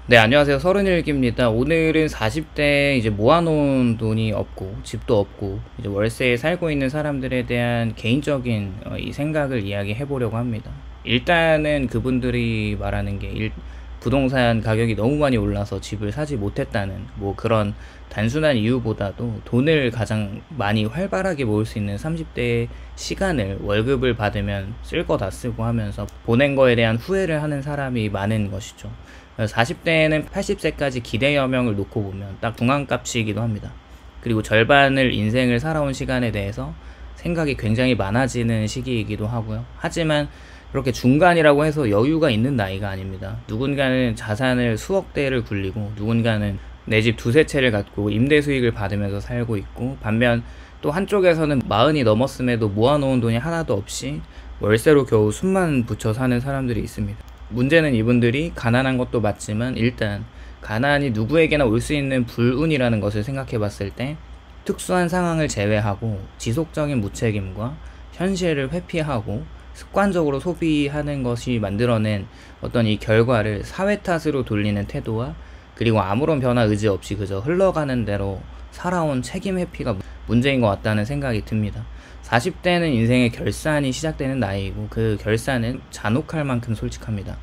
네, 안녕하세요. 31기입니다. 오늘은 40대 이제 모아놓은 돈이 없고, 집도 없고, 이제 월세에 살고 있는 사람들에 대한 개인적인 이 생각을 이야기해 보려고 합니다. 일단은 그분들이 말하는 게 부동산 가격이 너무 많이 올라서 집을 사지 못했다는 뭐 그런 단순한 이유보다도 돈을 가장 많이 활발하게 모을 수 있는 30대의 시간을 월급을 받으면 쓸 거 다 쓰고 하면서 보낸 거에 대한 후회를 하는 사람이 많은 것이죠. 40대에는 80세까지 기대 여명을 놓고 보면 딱 중간값이기도 합니다. 그리고 절반을 인생을 살아온 시간에 대해서 생각이 굉장히 많아지는 시기이기도 하고요. 하지만 그렇게 중간이라고 해서 여유가 있는 나이가 아닙니다. 누군가는 자산을 수억 대를 굴리고 누군가는 내 집 두세 채를 갖고 임대 수익을 받으면서 살고 있고, 반면 또 한쪽에서는 40이 넘었음에도 모아놓은 돈이 하나도 없이 월세로 겨우 숨만 붙여 사는 사람들이 있습니다. 문제는 이분들이 가난한 것도 맞지만 일단 가난이 누구에게나 올 수 있는 불운이라는 것을 생각해 봤을 때 특수한 상황을 제외하고 지속적인 무책임과 현실을 회피하고 습관적으로 소비하는 것이 만들어낸 어떤 이 결과를 사회 탓으로 돌리는 태도와, 그리고 아무런 변화 의지 없이 그저 흘러가는 대로 살아온 책임 회피가 문제인 것 같다는 생각이 듭니다. 40대는 인생의 결산이 시작되는 나이이고, 그 결산은 잔혹할 만큼 솔직합니다.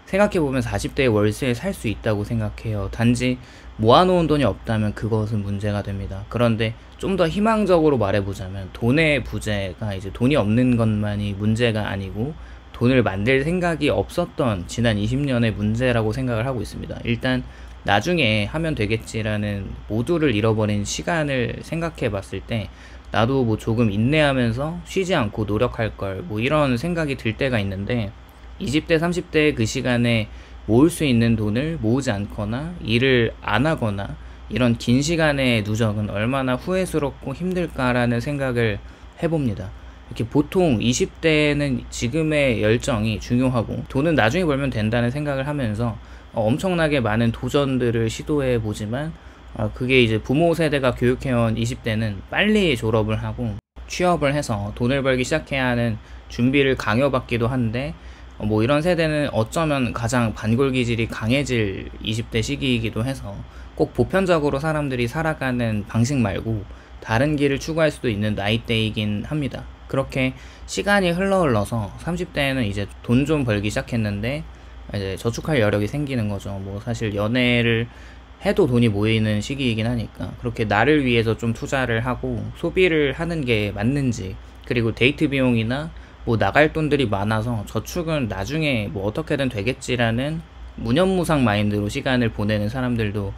생각해보면 40대에 월세에 살 수 있다고 생각해요. 단지 모아놓은 돈이 없다면 그것은 문제가 됩니다. 그런데 좀 더 희망적으로 말해보자면 돈의 부재가 이제 돈이 없는 것만이 문제가 아니고 돈을 만들 생각이 없었던 지난 20년의 문제라고 생각을 하고 있습니다. 일단 나중에 하면 되겠지라는 모두를 잃어버린 시간을 생각해 봤을 때 나도 뭐 조금 인내하면서 쉬지 않고 노력할 걸, 뭐 이런 생각이 들 때가 있는데, 20대 30대 그 시간에 모을 수 있는 돈을 모으지 않거나 일을 안 하거나 이런 긴 시간의 누적은 얼마나 후회스럽고 힘들까라는 생각을 해봅니다. 이렇게 보통 20대는 지금의 열정이 중요하고 돈은 나중에 벌면 된다는 생각을 하면서 엄청나게 많은 도전들을 시도해 보지만, 그게 이제 부모 세대가 교육해온 20대는 빨리 졸업을 하고 취업을 해서 돈을 벌기 시작해야 하는 준비를 강요받기도 한데, 뭐 이런 세대는 어쩌면 가장 반골 기질이 강해질 20대 시기이기도 해서 꼭 보편적으로 사람들이 살아가는 방식 말고 다른 길을 추구할 수도 있는 나이대이긴 합니다. 그렇게 시간이 흘러서 30대에는 이제 돈 좀 벌기 시작했는데 이제 저축할 여력이 생기는 거죠. 뭐 사실 연애를 해도 돈이 모이는 시기이긴 하니까 그렇게 나를 위해서 좀 투자를 하고 소비를 하는 게 맞는지, 그리고 데이트 비용이나 뭐 나갈 돈들이 많아서 저축은 나중에 뭐 어떻게든 되겠지라는 무념무상 마인드로 시간을 보내는 사람들도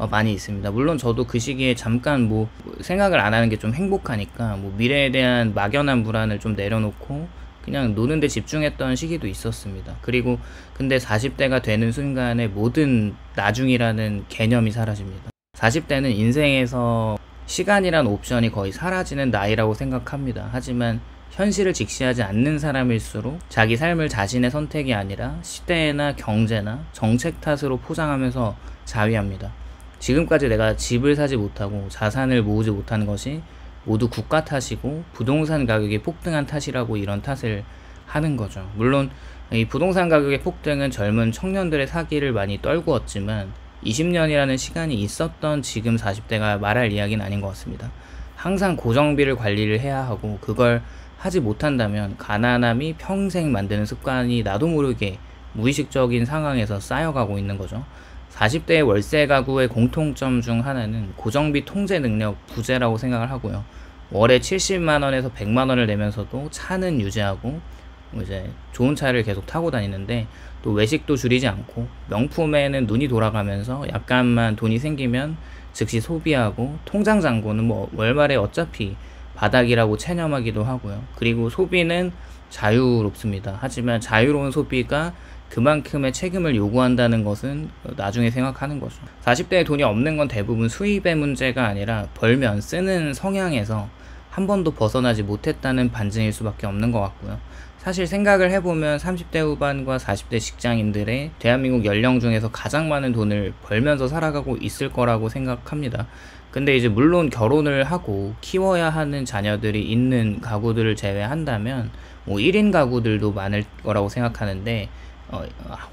많이 있습니다. 물론 저도 그 시기에 잠깐 뭐 생각을 안 하는 게 좀 행복하니까 뭐 미래에 대한 막연한 불안을 좀 내려놓고 그냥 노는 데 집중했던 시기도 있었습니다. 그리고 근데 40대가 되는 순간에 모든 나중이라는 개념이 사라집니다. 40대는 인생에서 시간이란 옵션이 거의 사라지는 나이라고 생각합니다. 하지만 현실을 직시하지 않는 사람일수록 자기 삶을 자신의 선택이 아니라 시대나 경제나 정책 탓으로 포장하면서 자위합니다. 지금까지 내가 집을 사지 못하고 자산을 모으지 못하는 것이 모두 국가 탓이고 부동산 가격이 폭등한 탓이라고 이런 탓을 하는 거죠. 물론 이 부동산 가격의 폭등은 젊은 청년들의 사기를 많이 떨구었지만 20년이라는 시간이 있었던 지금 40대가 말할 이야기는 아닌 것 같습니다. 항상 고정비를 관리를 해야 하고, 그걸 하지 못한다면 가난함이 평생 만드는 습관이 나도 모르게 무의식적인 상황에서 쌓여가고 있는 거죠. 40대의 월세 가구의 공통점 중 하나는 고정비 통제 능력 부재라고 생각을 하고요. 월에 70만원에서 100만원을 내면서도 차는 유지하고 이제 좋은 차를 계속 타고 다니는데, 또 외식도 줄이지 않고 명품에는 눈이 돌아가면서 약간만 돈이 생기면 즉시 소비하고, 통장 잔고는 뭐 월말에 어차피 바닥이라고 체념하기도 하고요. 그리고 소비는 자유롭습니다. 하지만 자유로운 소비가 그만큼의 책임을 요구한다는 것은 나중에 생각하는 거죠. 40대에 돈이 없는 건 대부분 수입의 문제가 아니라 벌면 쓰는 성향에서 한 번도 벗어나지 못했다는 반증일 수밖에 없는 것 같고요. 사실 생각을 해보면 30대 후반과 40대 직장인들의 대한민국 연령 중에서 가장 많은 돈을 벌면서 살아가고 있을 거라고 생각합니다. 근데 이제 물론 결혼을 하고 키워야 하는 자녀들이 있는 가구들을 제외한다면 뭐 1인 가구들도 많을 거라고 생각하는데,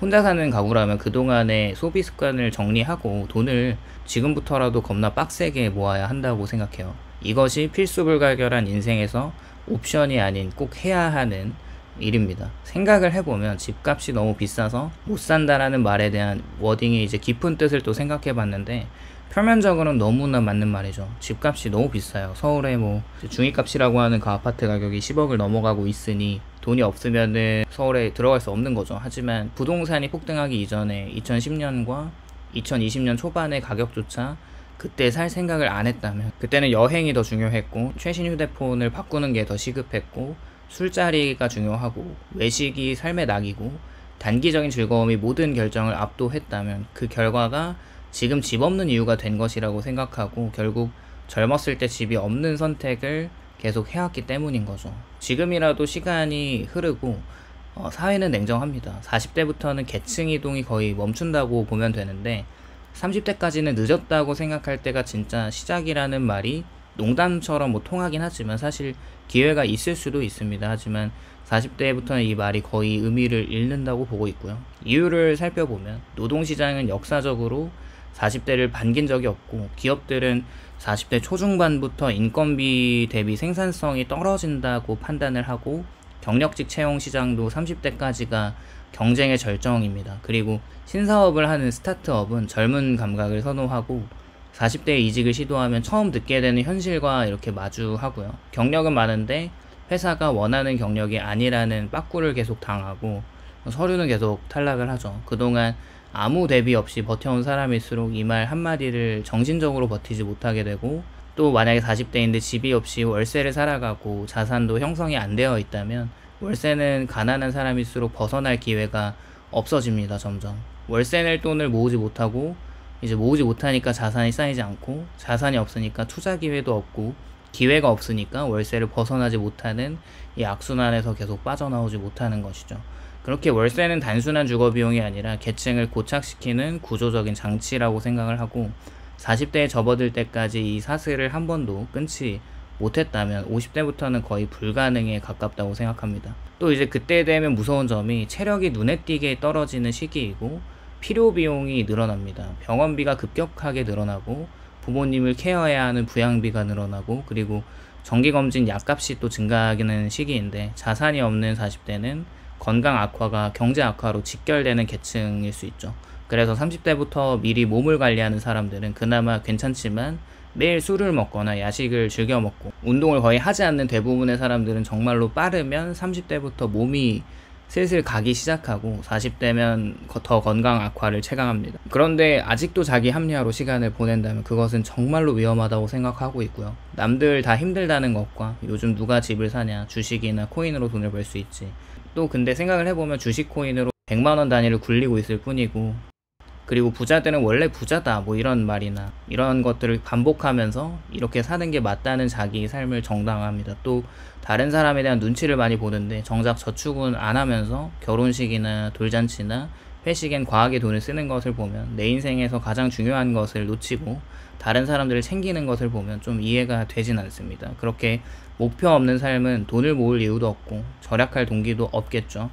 혼자 사는 가구라면 그동안의 소비 습관을 정리하고 돈을 지금부터라도 겁나 빡세게 모아야 한다고 생각해요. 이것이 필수불가결한 인생에서 옵션이 아닌 꼭 해야 하는 일입니다. 생각을 해보면 집값이 너무 비싸서 못 산다라는 말에 대한 워딩의 이제 깊은 뜻을 또 생각해 봤는데, 표면적으로는 너무나 맞는 말이죠. 집값이 너무 비싸요. 서울에 뭐 중위값이라고 하는 그 아파트 가격이 10억을 넘어가고 있으니 돈이 없으면은 서울에 들어갈 수 없는 거죠. 하지만 부동산이 폭등하기 이전에 2010년과 2020년 초반의 가격조차 그때 살 생각을 안 했다면, 그때는 여행이 더 중요했고 최신 휴대폰을 바꾸는 게 더 시급했고 술자리가 중요하고 외식이 삶의 낙이고 단기적인 즐거움이 모든 결정을 압도했다면, 그 결과가 지금 집 없는 이유가 된 것이라고 생각하고 결국 젊었을 때 집이 없는 선택을 계속 해왔기 때문인 거죠. 지금이라도 시간이 흐르고 사회는 냉정합니다. 40대부터는 계층 이동이 거의 멈춘다고 보면 되는데 30대까지는 늦었다고 생각할 때가 진짜 시작이라는 말이 농담처럼 뭐 통하긴 하지만 사실 기회가 있을 수도 있습니다. 하지만 40대부터는 이 말이 거의 의미를 잃는다고 보고 있고요. 이유를 살펴보면 노동시장은 역사적으로 40대를 반긴 적이 없고, 기업들은 40대 초중반부터 인건비 대비 생산성이 떨어진다고 판단을 하고, 경력직 채용 시장도 30대까지가 경쟁의 절정입니다. 그리고 신사업을 하는 스타트업은 젊은 감각을 선호하고 40대에 이직을 시도하면 처음 듣게 되는 현실과 이렇게 마주하고요. 경력은 많은데 회사가 원하는 경력이 아니라는 빠꾸를 계속 당하고 서류는 계속 탈락을 하죠. 그동안 아무 대비 없이 버텨온 사람일수록 이 말 한마디를 정신적으로 버티지 못하게 되고, 또 만약에 40대인데 집이 없이 월세를 살아가고 자산도 형성이 안 되어 있다면 월세는 가난한 사람일수록 벗어날 기회가 없어집니다. 점점 월세 낼 돈을 모으지 못하고, 이제 모으지 못하니까 자산이 쌓이지 않고, 자산이 없으니까 투자 기회도 없고, 기회가 없으니까 월세를 벗어나지 못하는 이 악순환에서 계속 빠져나오지 못하는 것이죠. 그렇게 월세는 단순한 주거비용이 아니라 계층을 고착시키는 구조적인 장치라고 생각을 하고, 40대에 접어들 때까지 이 사슬을 한 번도 끊지 못했다면 50대부터는 거의 불가능에 가깝다고 생각합니다. 또 이제 그때 되면 무서운 점이 체력이 눈에 띄게 떨어지는 시기이고 필요 비용이 늘어납니다. 병원비가 급격하게 늘어나고 부모님을 케어해야 하는 부양비가 늘어나고, 그리고 정기검진 약값이 또 증가하는 시기인데, 자산이 없는 40대는 건강 악화가 경제 악화로 직결되는 계층일 수 있죠. 그래서 30대부터 미리 몸을 관리하는 사람들은 그나마 괜찮지만 매일 술을 먹거나 야식을 즐겨 먹고 운동을 거의 하지 않는 대부분의 사람들은 정말로 빠르면 30대부터 몸이 슬슬 가기 시작하고 40대면 더 건강 악화를 체감합니다. 그런데 아직도 자기 합리화로 시간을 보낸다면 그것은 정말로 위험하다고 생각하고 있고요. 남들 다 힘들다는 것과 요즘 누가 집을 사냐, 주식이나 코인으로 돈을 벌 수 있지, 또 근데 생각을 해보면 주식 코인으로 100만원 단위를 굴리고 있을 뿐이고, 그리고 부자들은 원래 부자다 뭐 이런 말이나 이런 것들을 반복하면서 이렇게 사는 게 맞다는 자기 삶을 정당화합니다. 또 다른 사람에 대한 눈치를 많이 보는데 정작 저축은 안 하면서 결혼식이나 돌잔치나 회식엔 과하게 돈을 쓰는 것을 보면, 내 인생에서 가장 중요한 것을 놓치고 다른 사람들을 챙기는 것을 보면 좀 이해가 되진 않습니다. 그렇게 목표 없는 삶은 돈을 모을 이유도 없고 절약할 동기도 없겠죠.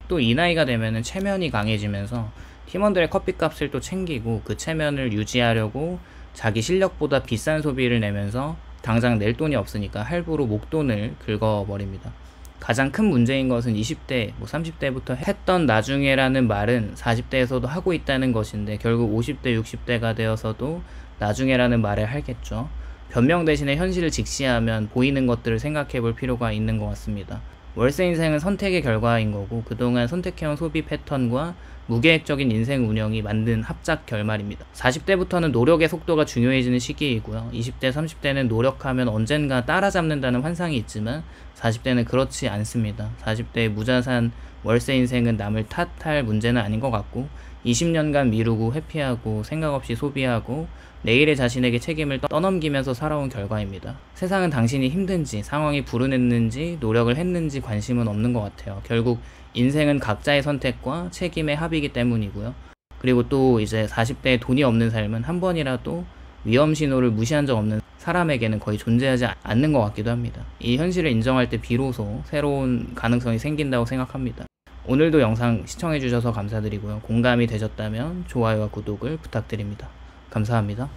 또 이 나이가 되면은 체면이 강해지면서 팀원들의 커피값을 또 챙기고 그 체면을 유지하려고 자기 실력보다 비싼 소비를 내면서 당장 낼 돈이 없으니까 할부로 목돈을 긁어버립니다. 가장 큰 문제인 것은 20대, 30대부터 했던 나중에라는 말은 40대에서도 하고 있다는 것인데, 결국 50대, 60대가 되어서도 나중에라는 말을 하겠죠. 변명 대신에 현실을 직시하면 보이는 것들을 생각해 볼 필요가 있는 것 같습니다. 월세 인생은 선택의 결과인 거고, 그동안 선택해온 소비 패턴과 무계획적인 인생 운영이 만든 합작 결말입니다. 40대부터는 노력의 속도가 중요해지는 시기이고요. 20대, 30대는 노력하면 언젠가 따라잡는다는 환상이 있지만 40대는 그렇지 않습니다. 40대의 무자산 월세 인생은 남을 탓할 문제는 아닌 것 같고, 20년간 미루고 회피하고 생각 없이 소비하고 내일의 자신에게 책임을 떠넘기면서 살아온 결과입니다. 세상은 당신이 힘든지, 상황이 불운했는지, 노력을 했는지 관심은 없는 것 같아요. 결국 인생은 각자의 선택과 책임의 합이기 때문이고요. 그리고 또 이제 40대에 돈이 없는 삶은 한 번이라도 위험 신호를 무시한 적 없는 사람에게는 거의 존재하지 않는 것 같기도 합니다. 이 현실을 인정할 때 비로소 새로운 가능성이 생긴다고 생각합니다. 오늘도 영상 시청해주셔서 감사드리고요. 공감이 되셨다면 좋아요와 구독을 부탁드립니다. 감사합니다.